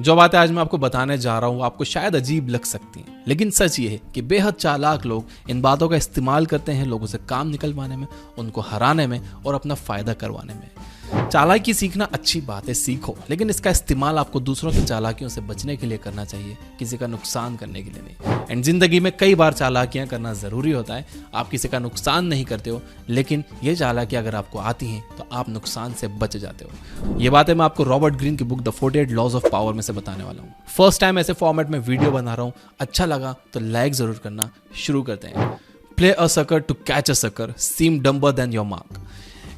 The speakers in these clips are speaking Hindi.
जो बातें आज मैं आपको बताने जा रहा हूँ आपको शायद अजीब लग सकती हैं, लेकिन सच ये है कि बेहद चालाक लोग इन बातों का इस्तेमाल करते हैं लोगों से काम निकलवाने में, उनको हराने में और अपना फायदा करवाने में। चालाकी सीखना अच्छी बात है, सीखो, लेकिन इसका इस्तेमाल आपको दूसरों की चालाकियों से बचने के लिए करना चाहिए, किसी का नुकसान करने के लिए नहीं। एंड जिंदगी में कई बार चालाकियां करना जरूरी होता है। आप किसी का नुकसान नहीं करते हो, लेकिन ये चालाकियां अगर आपको आती हैं तो आप नुकसान से बच जाते हो। ये बातें मैं आपको रॉबर्ट ग्रीन की book the 48 laws of power में से बताने वाला हूँ। फर्स्ट टाइम ऐसे फॉर्मेट में वीडियो बना रहा हूँ, अच्छा लगा तो लाइक जरूर करना। शुरू करते हैं। Play a sucker to catch a sucker seem dumber than your mark.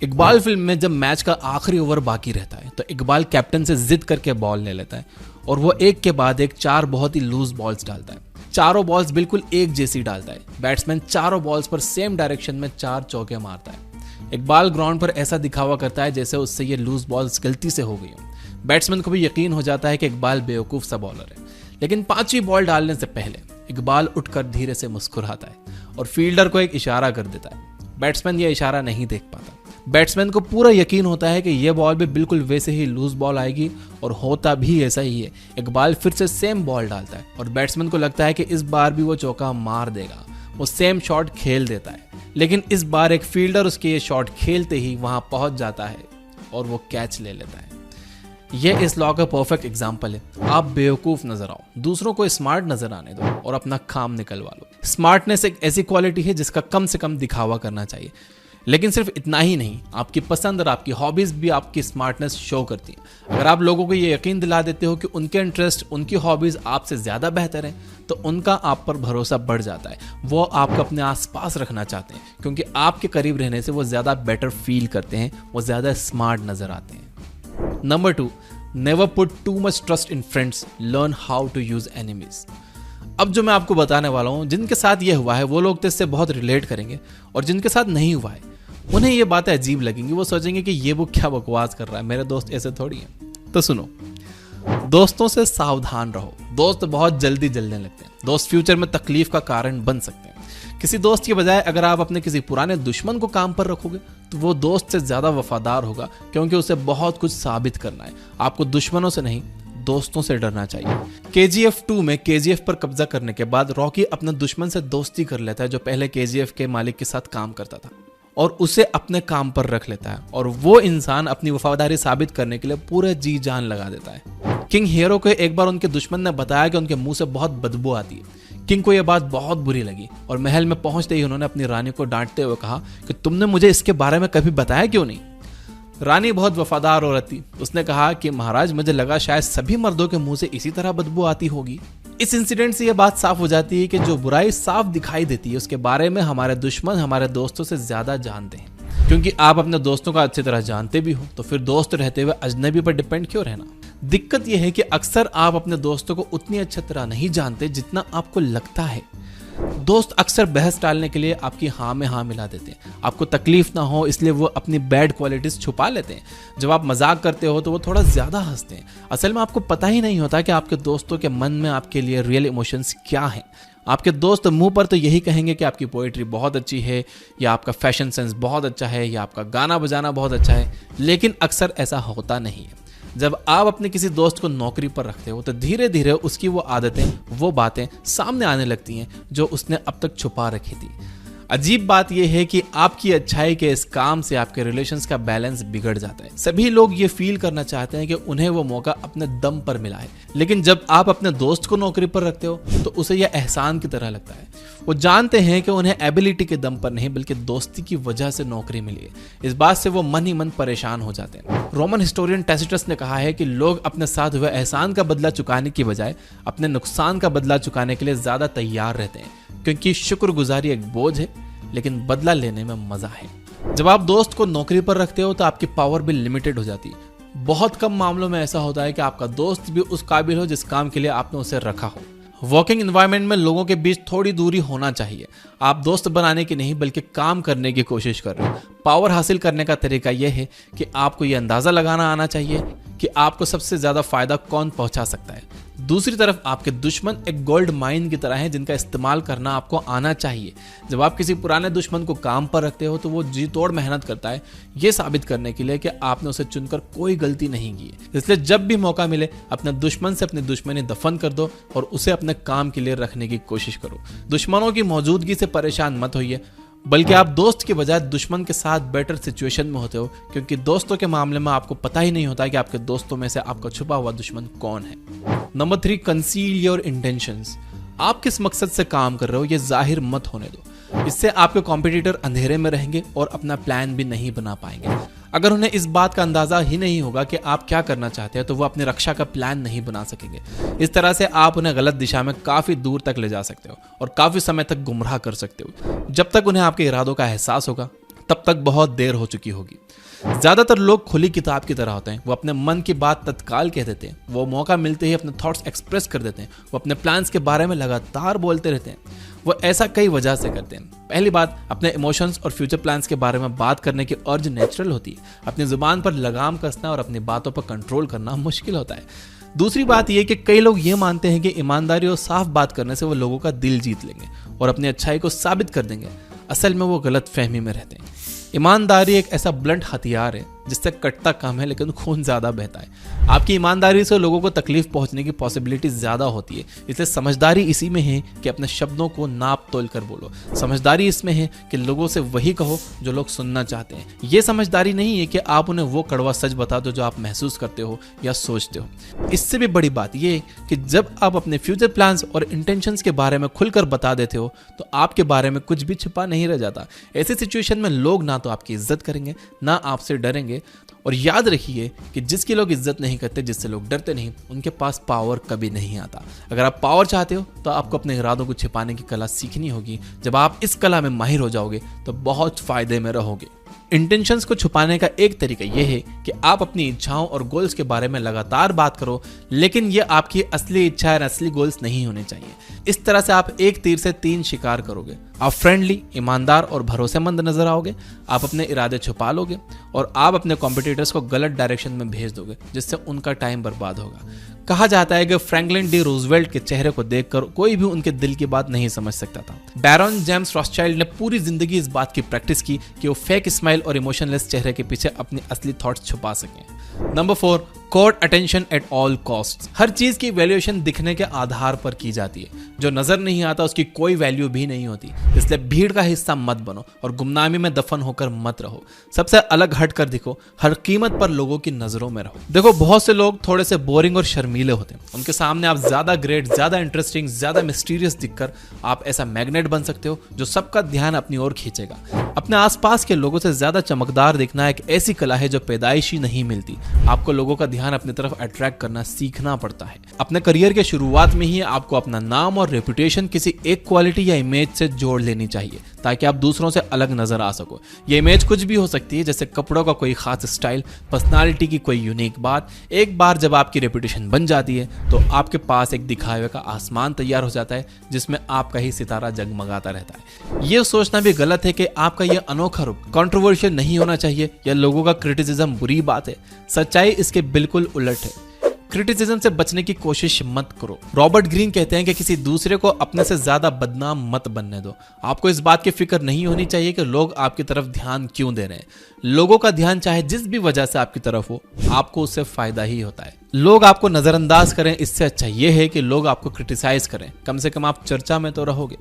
Iqbal फिल्म में जब मैच का आखिरी ओवर बाकी रहता है तो इकबाल कैप्टन से जिद करके बॉल ले लेता है और वो एक के बाद एक 4 बहुत ही लूज बॉल्स डालता है। चारों बॉल्स बिल्कुल एक जैसी डालता है। बैट्समैन चारों बॉल्स पर सेम डायरेक्शन में 4 चौके मारता है। इकबाल ग्राउंड पर ऐसा दिखावा करता है जैसे उससे ये लूज बॉल्स गलती से हो गई हो। बैट्समैन को भी यकीन हो जाता है कि इकबाल बेवकूफ सा बॉलर है, लेकिन 5वीं बॉल डालने से पहले इकबाल उठकर धीरे से मुस्कुराता है और फील्डर को एक इशारा कर देता है। बैट्समैन यह इशारा नहीं देख पाता। बैट्समैन को पूरा यकीन होता है कि यह बॉल भी बिल्कुल वैसे ही लूज बॉल आएगी और होता भी ऐसा ही है। इकबाल फिर से सेम बॉल डालता है और बैट्समैन को लगता है कि इस बार भी वो चौका मार देगा। वो सेम शॉट खेल देता है, लेकिन इस बार एक फील्डर उसके ये शॉट खेलते ही वहां पहुंच जाता है और वो कैच ले लेता है। यह इस लॉ का परफेक्ट एग्जाम्पल है। आप बेवकूफ नजर आओ, दूसरों को स्मार्ट नजर आने दो और अपना काम निकलवा लो। स्मार्टनेस एक ऐसी क्वालिटी है जिसका कम से कम दिखावा करना चाहिए, लेकिन सिर्फ इतना ही नहीं, आपकी पसंद और आपकी हॉबीज भी आपकी स्मार्टनेस शो करती हैं। अगर आप लोगों को ये यकीन दिला देते हो कि उनके इंटरेस्ट, उनकी हॉबीज आपसे ज्यादा बेहतर हैं, तो उनका आप पर भरोसा बढ़ जाता है। वो आपको अपने आसपास रखना चाहते हैं क्योंकि आपके करीब रहने से वो ज्यादा बेटर फील करते हैं, वो ज्यादा स्मार्ट नजर आते हैं। Number 2, never put too much trust in friends, learn how to use enemies. अब जो मैं आपको बताने वाला हूं, जिनके साथ ये हुआ है वो लोग तो इससे बहुत रिलेट करेंगे, और जिनके साथ नहीं हुआ है उन्हें ये बातें अजीब लगेंगी। वो सोचेंगे कि ये वो क्या बकवास कर रहा है, मेरे दोस्त ऐसे थोड़ी हैं। तो सुनो, दोस्तों से सावधान रहो। दोस्त बहुत जल्दी जलने लगते हैं। दोस्त फ्यूचर में तकलीफ का कारण बन सकते हैं। किसी दोस्त की बजाय अगर आप अपने किसी पुराने दुश्मन को काम पर रखोगे तो वो दोस्त से ज्यादा वफादार होगा, क्योंकि उसे बहुत कुछ साबित करना है। आपको दुश्मनों से नहीं, दोस्तों से डरना चाहिए। KGF 2 में KGF पर कब्जा करने के बाद रॉकी अपने दुश्मन से दोस्ती कर लेता है जो पहले KGF के मालिक के साथ काम करता था, और उसे अपने काम पर रख लेता है, और वो इंसान अपनी वफादारी साबित करने के लिए पूरे जी जान लगा देता है। किंग हीरो को एक बार उनके दुश्मन ने बताया कि उनके मुंह से बहुत बदबू आती है। किंग को यह बात बहुत बुरी लगी और महल में पहुंचते ही उन्होंने अपनी रानी को डांटते हुए कहा कि तुमने मुझे इसके बारे में कभी बताया क्यों नहीं। रानी बहुत वफादार औरत थी। उसने कहा कि महाराज, मुझे लगा शायद सभी मर्दों के मुंह से इसी तरह बदबू आती होगी। इस इंसिडेंट से यह बात साफ हो जाती है कि जो बुराई साफ दिखाई देती है उसके बारे में हमारे दुश्मन हमारे दोस्तों से ज्यादा जानते हैं। क्योंकि आप अपने दोस्तों को अच्छी तरह जानते भी हो, तो फिर दोस्त रहते हुए अजनबी पर डिपेंड क्यों रहना। दिक्कत यह है कि अक्सर आप अपने दोस्तों को उतनी अच्छी तरह नहीं जानते जितना आपको लगता है। दोस्त अक्सर बहस टालने के लिए आपकी हाँ में हाँ मिला देते हैं। आपको तकलीफ ना हो इसलिए वो अपनी बैड क्वालिटीज छुपा लेते हैं। जब आप मजाक करते हो तो वो थोड़ा ज्यादा हंसते हैं। असल में आपको पता ही नहीं होता कि आपके दोस्तों के मन में आपके लिए रियल इमोशंस क्या हैं। आपके दोस्त मुंह पर तो यही कहेंगे कि आपकी पोएट्री बहुत अच्छी है, या आपका फैशन सेंस बहुत अच्छा है, या आपका गाना बजाना बहुत अच्छा है, लेकिन अक्सर ऐसा होता नहीं है। जब आप अपने किसी दोस्त को नौकरी पर रखते हो तो धीरे धीरे उसकी वो आदतें, वो बातें सामने आने लगती हैं जो उसने अब तक छुपा रखी थी। अजीब बात यह है कि आपकी अच्छाई के इस काम से आपके रिलेशंस का बैलेंस बिगड़ जाता है। सभी लोग ये फील करना चाहते हैं कि उन्हें वो मौका अपने दम पर मिला है, लेकिन जब आप अपने दोस्त को नौकरी पर रखते हो तो उसे यह एहसान की तरह लगता है। वो जानते हैं कि उन्हें एबिलिटी के दम पर नहीं बल्कि दोस्ती की वजह से नौकरी मिली है। इस बात से वो मन ही मन परेशान हो जाते हैं। रोमन हिस्टोरियन टैसिटस ने कहा है कि लोग अपने साथ हुए एहसान का बदला चुकाने की बजाय अपने नुकसान का बदला चुकाने के लिए ज्यादा तैयार रहते हैं, क्योंकि शुक्रगुजारी एक बोझ है लेकिन बदला लेने में मजा है। जब आप दोस्त को नौकरी पर रखते हो तो आपकी पावर भी लिमिटेड हो जाती है। बहुत कम मामलों में ऐसा होता है कि आपका दोस्त भी उस काबिल हो जिस काम के लिए आपने उसे रखा हो। वर्किंग एनवायरनमेंट में लोगों के बीच थोड़ी दूरी होना चाहिए। आप दोस्त बनाने की नहीं बल्कि काम करने की कोशिश कर रहे हो। पावर हासिल करने का तरीका यह है कि आपको यह अंदाजा लगाना आना चाहिए कि आपको सबसे ज्यादा फायदा कौन पहुंचा सकता है, दूसरी तरफ आपके दुश्मन एक गोल्ड माइन की तरह हैं जिनका इस्तेमाल करना आपको आना चाहिए। जब आप किसी पुराने दुश्मन को काम पर रखते हो तो वो जी तोड़ मेहनत करता है ये साबित करने के लिए कि आपने उसे चुनकर कोई गलती नहीं की है। इसलिए जब भी मौका मिले अपने दुश्मन से अपनी दुश्मनी दफन कर दो और उसे अपने काम के लिए रखने की कोशिश करो। दुश्मनों की मौजूदगी से परेशान मत होइए, बल्कि आप दोस्त के बजाय दुश्मन के साथ बेटर सिचुएशन में होते हो, क्योंकि दोस्तों के मामले में आपको पता ही नहीं होता कि आपके दोस्तों में से आपका छुपा हुआ दुश्मन कौन है। Number 3, conceal your intentions. आप किस मकसद से काम कर रहे हो ये जाहिर मत होने दो। इससे आपके कॉम्पिटिटर अंधेरे में रहेंगे और अपना प्लान भी नहीं बना पाएंगे। अगर उन्हें इस बात का अंदाजा ही नहीं होगा कि आप क्या करना चाहते हैं तो वो अपनी रक्षा का प्लान नहीं बना सकेंगे। इस तरह से आप उन्हें गलत दिशा में काफी दूर तक ले जा सकते हो और काफी समय तक गुमराह कर सकते हो। जब तक उन्हें आपके इरादों का एहसास होगा तब तक बहुत देर हो चुकी होगी। ज्यादातर लोग खुली किताब की तरह होते हैं। वो अपने मन की बात तत्काल कह देते हैं, वो मौका मिलते ही अपने थॉट्स एक्सप्रेस कर देते हैं, वो अपने प्लान्स के बारे में लगातार बोलते रहते हैं। वो ऐसा कई वजह से करते हैं। पहली बात, अपने इमोशंस और फ्यूचर प्लान्स के बारे में बात करने की अर्ज नेचुरल होती है। अपनी जुबान पर लगाम कसना और अपनी बातों पर कंट्रोल करना मुश्किल होता है। दूसरी बात यह कि कई लोग ये मानते हैं कि ईमानदारी और साफ बात करने से वो लोगों का दिल जीत लेंगे और अपनी अच्छाई को साबित कर देंगे। असल में वो गलत फहमी में रहते हैं। ईमानदारी एक ऐसा ब्लंट हथियार है जिससे कटता कम है लेकिन खून ज्यादा बहता है। आपकी ईमानदारी से लोगों को तकलीफ पहुंचने की पॉसिबिलिटी ज्यादा होती है। इसलिए समझदारी इसी में है कि अपने शब्दों को नाप तोल कर बोलो। समझदारी इसमें है कि लोगों से वही कहो जो लोग सुनना चाहते हैं। ये समझदारी नहीं है कि आप उन्हें वो कड़वा सच बता दो जो आप महसूस करते हो या सोचते हो। इससे भी बड़ी बात यह है कि जब आप अपने फ्यूचर प्लान्स और इंटेंशंस के बारे में खुलकर बता देते हो तो आपके बारे में कुछ भी छिपा नहीं रह जाता। ऐसी सिचुएशन में लोग ना तो आपकी इज्जत करेंगे ना आपसे डरेंगे। और याद रखिए कि जिसकी लोग इज्जत नहीं करते, जिससे लोग डरते नहीं, उनके पास पावर कभी नहीं आता। अगर आप पावर चाहते हो तो आपको अपने इरादों को छिपाने की कला सीखनी होगी। जब आप इस कला में माहिर हो जाओगे तो बहुत फायदे में रहोगे। इंटेंशंस को छुपाने का एक तरीका यह है कि आप अपनी इच्छाओं और गोल्स के बारे में लगातार बात करो, लेकिन ये आपकी असली इच्छा और असली गोल्स नहीं होने चाहिए। इस तरह से आप एक तीर से 3 शिकार करोगे। आप फ्रेंडली, ईमानदार और भरोसेमंद नजर आओगे, आप अपने इरादे छुपा लोगे और आप अपने कॉम्पिटिटर्स को गलत डायरेक्शन में भेज दोगे जिससे उनका टाइम बर्बाद होगा। कहा जाता है कि फ्रैंकलिन डी रूजवेल्ट के चेहरे को देखकर कोई भी उनके दिल की बात नहीं समझ सकता था। बैरन जेम्स रॉथस्चाइल्ड ने पूरी जिंदगी इस बात की प्रैक्टिस की कि वो फेक स्माइल और इमोशनलेस चेहरे के पीछे अपनी असली थॉट्स छुपा सकें। Number 4, court attention at all cost. हर चीज की वैल्यूएशन दिखने के आधार पर की जाती है। जो नजर नहीं आता उसकी कोई वैल्यू भी नहीं होती। इसलिए भीड़ का हिस्सा मत बनो और गुमनामी में दफन होकर मत रहो। सबसे अलग हट कर दिखो, हर कीमत पर लोगों की नजरों में रहो। देखो, बहुत से लोग थोड़े से बोरिंग और शर्मीले होते हैं। उनके सामने आप ज्यादा ग्रेट, ज्यादा इंटरेस्टिंग, ज्यादा मिस्टीरियस दिखकर आप ऐसा मैग्नेट बन सकते हो जो सबका ध्यान अपनी ओर खींचेगा। अपने आसपास के लोगों से ज्यादा चमकदार दिखना एक ऐसी कला है जो पैदाइशी नहीं मिलती। आपको लोगों का ध्यान अपनी तरफ अट्रैक्ट करना सीखना पड़ता है। अपने करियर के शुरुआत में ही आपको अपना नाम और रेपुटेशन किसी एक क्वालिटी या इमेज से जोड़ लेनी चाहिए ताकि आप दूसरों से अलग नजर आ सको। ये इमेज कुछ भी हो सकती है, जैसे कपड़ों का कोई खास स्टाइल, पर्सनालिटी की कोई यूनिक बात। एक बार जब आपकी रेपुटेशन बन जाती है तो आपके पास एक दिखावे का आसमान तैयार हो जाता है जिसमें आपका ही सितारा जगमगाता रहता है। यह सोचना भी गलत है कि आपका यह अनोखा रूप कंट्रोवर्शियल नहीं होना चाहिए या लोगों का क्रिटिसिज्म बुरी बात है। सच्चाई इसके बिल्कुल उलट है। क्रिटिसिज्म से बचने की कोशिश मत करो। रॉबर्ट ग्रीन कहते हैं कि किसी दूसरे को अपने से ज्यादा बदनाम मत बनने दो। आपको इस बात की फिक्र नहीं होनी चाहिए कि लोग आपकी तरफ ध्यान क्यों दे रहे हैं। लोगों का ध्यान चाहे जिस भी वजह से आपकी तरफ हो, आपको उससे फायदा ही होता है। लोग आपको नजरअंदाज करें, इससे अच्छा यह है कि लोग आपको क्रिटिसाइज करें। कम से कम आप चर्चा में तो रहोगे।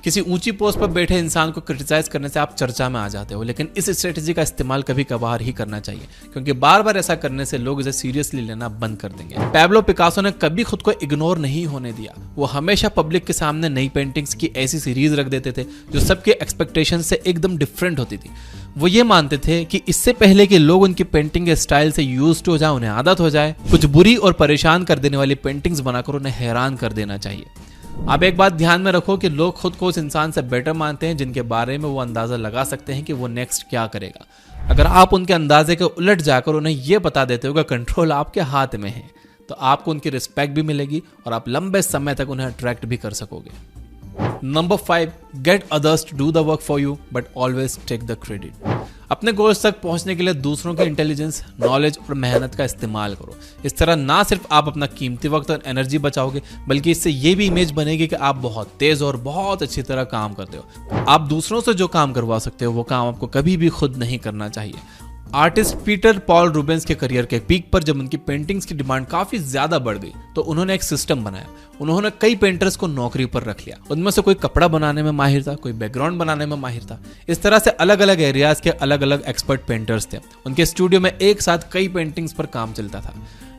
किसी ऊंची पोस्ट पर बैठे इंसान को क्रिटिसाइज करने से आप चर्चा में आ जाते हो, लेकिन इस स्ट्रेटजी का इस्तेमाल कभी कभार ही करना चाहिए, क्योंकि बार बार ऐसा करने से लोग इसे सीरियसली लेना बंद कर देंगे। पैब्लो पिकासो ने कभी खुद को इग्नोर नहीं होने दिया। वो हमेशा पब्लिक के सामने नई पेंटिंग्स की ऐसी सीरीज रख देते थे जो सबके एक्सपेक्टेशन से एकदम डिफरेंट होती थी। वो ये मानते थे कि इससे पहले कि लोग उनकी पेंटिंग के स्टाइल से यूज्ड हो जाए, उन्हें आदत हो जाए, कुछ बुरी और परेशान कर देने वाली पेंटिंग्स बनाकर उन्हें हैरान कर देना चाहिए। आप एक बात ध्यान में रखो कि लोग खुद को उस इंसान से बेटर मानते हैं जिनके बारे में वो अंदाजा लगा सकते हैं कि वो नेक्स्ट क्या करेगा। अगर आप उनके अंदाजे के उलट जाकर उन्हें यह बता देते हो कि कंट्रोल आपके हाथ में है, तो आपको उनकी रिस्पेक्ट भी मिलेगी और आप लंबे समय तक उन्हें अट्रैक्ट भी कर सकोगे। Number 5, get others to do the work for you but always take the credit. अपने गोल्स तक पहुंचने के लिए दूसरों के इंटेलिजेंस, नॉलेज और मेहनत का इस्तेमाल करो। इस तरह ना सिर्फ आप अपना कीमती वक्त और एनर्जी बचाओगे, बल्कि इससे ये भी इमेज बनेगी कि आप बहुत तेज और बहुत अच्छी तरह काम करते हो। आप दूसरों से जो काम करवा सकते हो वो काम आपको कभी भी खुद नहीं करना चाहिए। आर्टिस्ट पीटर पॉल रूबेंस के करियर के पीक पर जब उनकी पेंटिंग्स की डिमांड काफी ज्यादा बढ़ गई तो उन्होंने एक सिस्टम बनाया। उन्होंने कई पेंटर्स को नौकरी पर रख लिया। उनमें से कोई कपड़ा बनाने में माहिर था, कोई बैकग्राउंड बनाने में माहिर था। इस तरह से अलग अलग एरियाज के अलग अलग एक्सपर्ट पेंटर्स थे। उनके स्टूडियो में एक साथ कई पेंटिंग्स पर काम चलता था।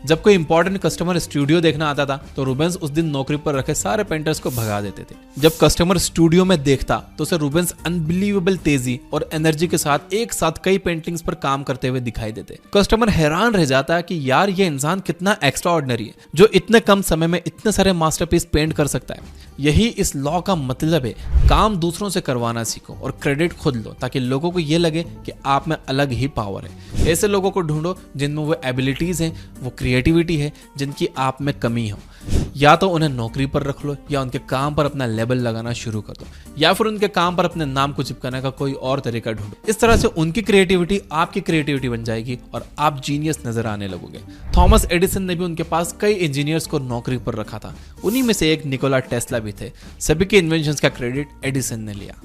जब कोई इंपॉर्टेंट कस्टमर स्टूडियो देखना आता था तो रूबेंस उस दिन नौकरी पर रखे सारे पेंटर्स को भगा देते थे। जब कस्टमर स्टूडियो में देखता तो उसे रूबेंस अनबिलीवेबल तेजी और एनर्जी के साथ एक साथ कई पेंटिंग्स पर काम करते हुए दिखाई देते। कस्टमर हैरान रह जाता है कि यार ये इंसान कितना एक्स्ट्राऑर्डिनरी है जो इतने कम समय में इतने सारे मास्टरपीस पेंट कर सकता है। यही इस लॉ का मतलब है, काम दूसरों से करवाना सीखो और क्रेडिट खुद लो ताकि लोगों को ये लगे कि आप में अलग ही पावर है। ऐसे लोगों को ढूंढो जिनमें वो एबिलिटीज हैं, वो क्रिएटिविटी है जिनकी आप में कमी हो। या तो उन्हें नौकरी पर रख लो या उनके काम पर अपना लेबल लगाना शुरू कर दो, या फिर उनके काम पर अपने नाम को चिपकाने का कोई और तरीका ढूंढो। इस तरह से उनकी क्रिएटिविटी आपकी क्रिएटिविटी बन जाएगी और आप जीनियस नजर आने लगोगे। थॉमस एडिसन ने भी उनके पास कई इंजीनियर्स को नौकरी पर रखा था। उन्हीं में से एक निकोला टेस्ला भी थे। सभी के इन्वेंशंस का क्रेडिट एडिसन ने लिया।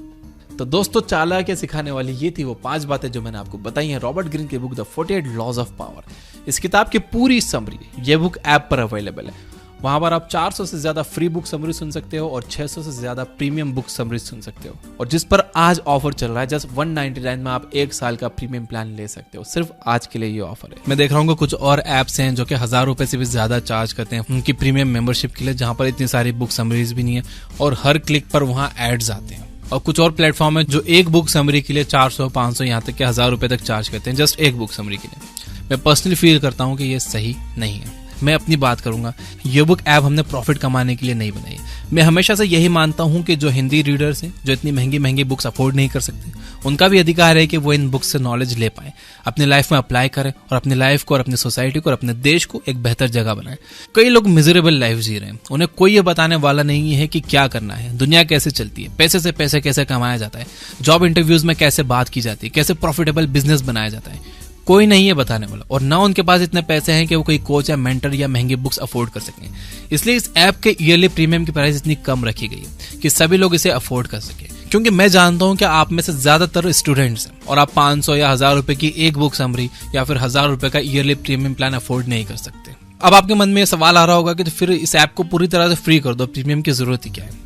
तो दोस्तों, चालाकियां सिखाने वाली ये थी वो 5 बातें जो मैंने आपको बताई हैं रॉबर्ट ग्रीन की book the 48 laws of power. इस किताब की पूरी समरी ये बुक ऐप पर अवेलेबल है। वहां पर आप 400 से ज्यादा फ्री बुक समरी सुन सकते हो और 600 से ज्यादा प्रीमियम बुक समरी सुन सकते हो, और जिस पर आज ऑफर चल रहा है जस्ट 199 में आप 1 साल का प्रीमियम प्लान ले सकते हो। सिर्फ आज के लिए ये ऑफर है। मैं देख रहा हूँ कुछ और एप्स हैं जो कि 1000 रुपए से भी ज्यादा चार्ज करते हैं उनकी प्रीमियम मेंबरशिप के लिए, जहां पर इतनी सारी बुक समरीज भी नहीं है और हर क्लिक पर वहां एड्स आते हैं। और कुछ और प्लेटफॉर्म है जो एक बुक समरी के लिए 400, 500 यहाँ तक कि 1000 रुपए तक चार्ज करते हैं जस्ट एक बुक समरी के लिए। मैं पर्सनली फील करता हूँ कि ये सही नहीं है। मैं अपनी बात करूंगा, ये बुक ऐप हमने प्रॉफिट कमाने के लिए नहीं बनाई। मैं हमेशा से यही मानता हूं कि जो हिंदी रीडर्स हैं जो इतनी महंगी महंगी बुक्स अफोर्ड नहीं कर सकते, उनका भी अधिकार है कि वो इन बुक्स से नॉलेज ले पाए, अपने लाइफ में अप्लाई करें और अपनी लाइफ को और अपनी सोसाइटी को और अपने देश को एक बेहतर जगह बनाएं। कई लोग मिजरेबल लाइफ जी रहे हैं, उन्हें कोई ये बताने वाला नहीं है कि क्या करना है, दुनिया कैसे चलती है, पैसे से पैसे कैसे कमाया जाता है, जॉब इंटरव्यूज में कैसे बात की जाती है, कैसे प्रॉफिटेबल बिजनेस बनाया जाता है। कोई नहीं है बताने वाला, और ना उनके पास इतने पैसे हैं कि वो कोई कोच या मेंटर या महंगी बुक्स अफोर्ड कर सकें। इसलिए इस ऐप के ईयरली प्रीमियम की प्राइस इतनी कम रखी गई है कि सभी लोग इसे अफोर्ड कर सके। क्योंकि मैं जानता हूं कि आप में से ज्यादातर स्टूडेंट्स हैं और आप 500 या 1000 रुपए की एक बुक समरी या फिर 1000 रुपए का ईयरली प्रीमियम प्लान अफोर्ड नहीं कर सकते। अब आपके मन में यह सवाल आ रहा होगा कि तो फिर इस ऐप को पूरी तरह से फ्री कर दो, प्रीमियम की जरूरत ही क्या है।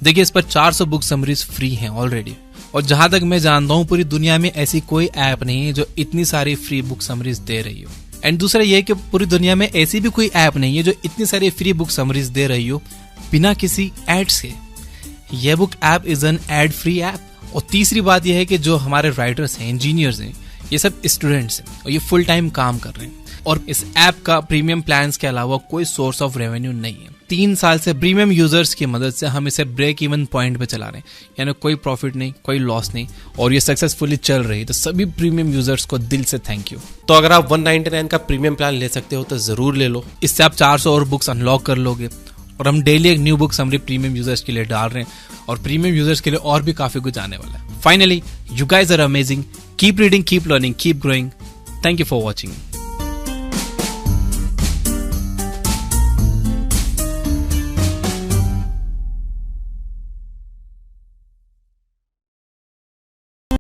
देखिए, इस पर 400 बुक समरीज फ्री हैं ऑलरेडी, और जहां तक मैं जानता हूं पूरी दुनिया में ऐसी कोई ऐप नहीं है जो इतनी सारी फ्री बुक समरीज दे रही हो। एंड दूसरा ये कि पूरी दुनिया में ऐसी भी कोई ऐप नहीं है जो इतनी सारी फ्री बुक समरीज दे रही हो बिना किसी एड्स के। यह book app is an ad free app. और तीसरी बात यह है कि जो हमारे राइटर्स हैं, इंजीनियर्स हैं, ये सब स्टूडेंट्स हैं और ये फुल टाइम काम कर रहे हैं, और इस ऐप का प्रीमियम प्लान्स के अलावा कोई सोर्स ऑफ रेवेन्यू नहीं है। 3 साल से प्रीमियम यूजर्स की मदद से हम इसे ब्रेक इवन पॉइंट पे चला रहे हैं, यानी कोई प्रॉफिट नहीं, कोई लॉस नहीं, और ये सक्सेसफुली चल रही है। तो सभी प्रीमियम यूजर्स को दिल से थैंक यू। तो अगर आप 199 का प्रीमियम प्लान ले सकते हो तो जरूर ले लो। इससे आप 400 और बुक्स अनलॉक कर लोगे, और हम डेली एक new book summary premium users के लिए डाल रहे हैं, और प्रीमियम यूजर्स के लिए और भी काफी कुछ आने वाला है। Finally, you guys are amazing. Keep reading, keep learning, keep growing. Thank you for watching.